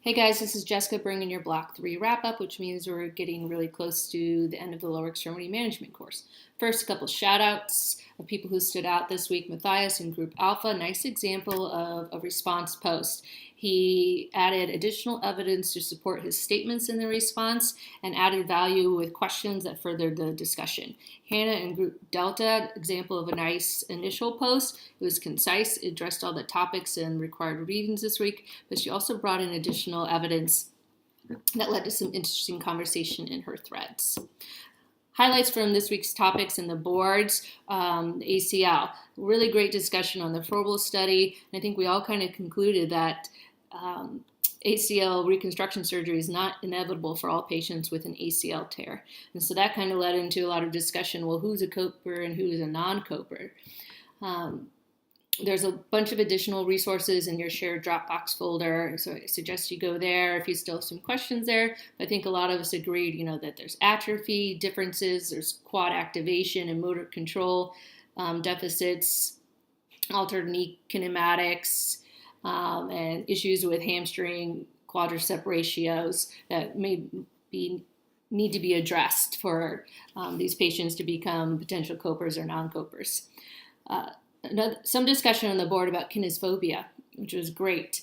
Hey guys, this is Jessica bringing your Block 3 wrap up, which means we're getting really close to the end of the lower extremity management course. First, a couple shout outs of people who stood out this week. Matthias in Group Alpha, nice example of a response post. He added additional evidence to support his statements in the response and added value with questions that furthered the discussion. Hannah in Group Delta, example of a nice initial post. It was concise, it addressed all the topics and required readings this week, but she also brought in additional evidence that led to some interesting conversation in her threads. Highlights from this week's topics in the boards, ACL. Really great discussion on the Froebel study. And I think we all kind of concluded that ACL reconstruction surgery is not inevitable for all patients with an ACL tear. And so that kind of led into a lot of discussion, well, who's a coper and who is a non-coper? There's a bunch of additional resources in your shared Dropbox folder, so I suggest you go there if you still have some questions there. But I think a lot of us agreed, that there's atrophy differences, there's quad activation and motor control deficits, altered knee kinematics, and issues with hamstring quadricep ratios that need to be addressed for these patients to become potential copers or non-copers. Some discussion on the board about kinesphobia, which was great.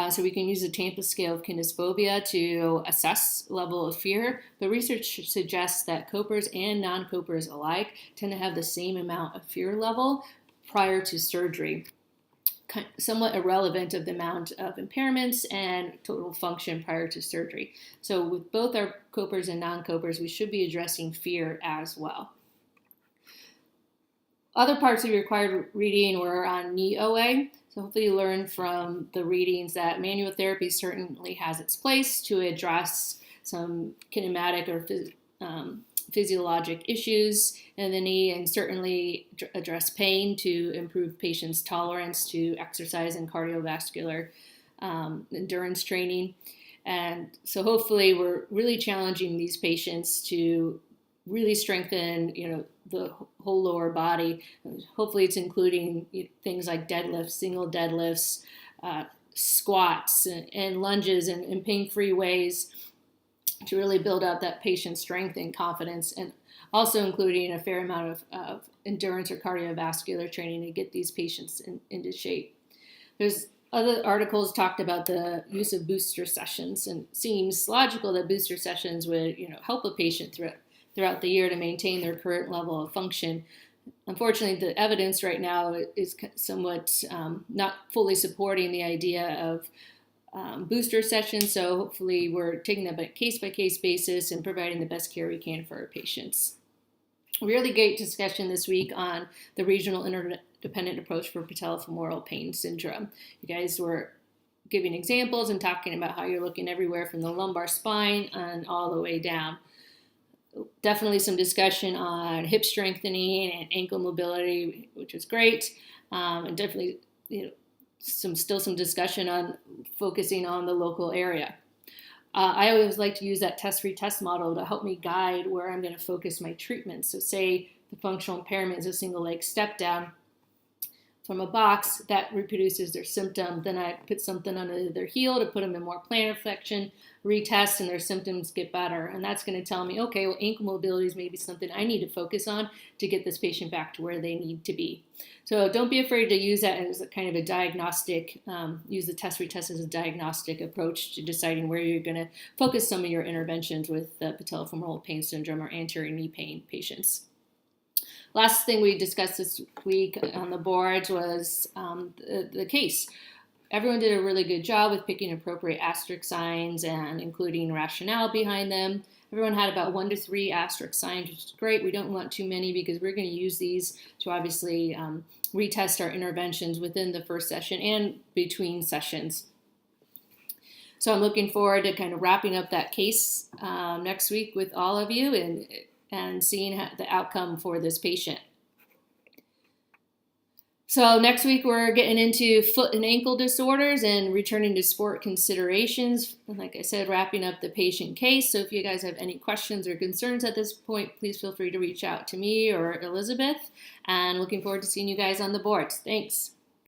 So we can use the Tampa scale of kinesphobia to assess level of fear, but research suggests that copers and non-copers alike tend to have the same amount of fear level prior to surgery, somewhat irrelevant of the amount of impairments and total function prior to surgery. So with both our copers and non-copers, we should be addressing fear as well. Other parts of your required reading were on knee OA. So hopefully you learned from the readings that manual therapy certainly has its place to address some kinematic or physiologic issues in the knee, and certainly address pain to improve patients' tolerance to exercise and cardiovascular endurance training. And so hopefully we're really challenging these patients to really strengthen, the whole lower body. Hopefully it's including things like deadlifts, single deadlifts, squats, and lunges, and pain-free ways to really build up that patient strength and confidence, and also including a fair amount of endurance or cardiovascular training to get these patients into shape. There's other articles talked about the use of booster sessions, and it seems logical that booster sessions would help a patient throughout the year to maintain their current level of function. Unfortunately, the evidence right now is somewhat not fully supporting the idea of booster sessions, so hopefully we're taking that on a case-by-case basis and providing the best care we can for our patients. Really great discussion this week on the regional interdependent approach for patellofemoral pain syndrome. You guys were giving examples and talking about how you're looking everywhere from the lumbar spine and all the way down. Definitely some discussion on hip strengthening and ankle mobility, which is great, and definitely some discussion on focusing on the local area. I always like to use that test-retest model to help me guide where I'm going to focus my treatment. So say the functional impairment is a single leg step down from a box that reproduces their symptom. Then I put something under their heel to put them in more plantar flexion, retest, and their symptoms get better. And that's going to tell me, okay, well, ankle mobility is maybe something I need to focus on to get this patient back to where they need to be. So don't be afraid to use that as a kind of a diagnostic, use the test-retest as a diagnostic approach to deciding where you're going to focus some of your interventions with patellofemoral pain syndrome or anterior knee pain patients. Last thing we discussed this week on the boards was the case. Everyone did a really good job with picking appropriate asterisk signs and including rationale behind them. Everyone had about 1 to 3 asterisk signs, which is great. We don't want too many because we're going to use these to obviously retest our interventions within the first session and between sessions. So I'm looking forward to kind of wrapping up that case next week with all of you and seeing the outcome for this patient. So next week we're getting into foot and ankle disorders and returning to sport considerations. And like I said, wrapping up the patient case. So if you guys have any questions or concerns at this point, please feel free to reach out to me or Elizabeth. And looking forward to seeing you guys on the boards. Thanks.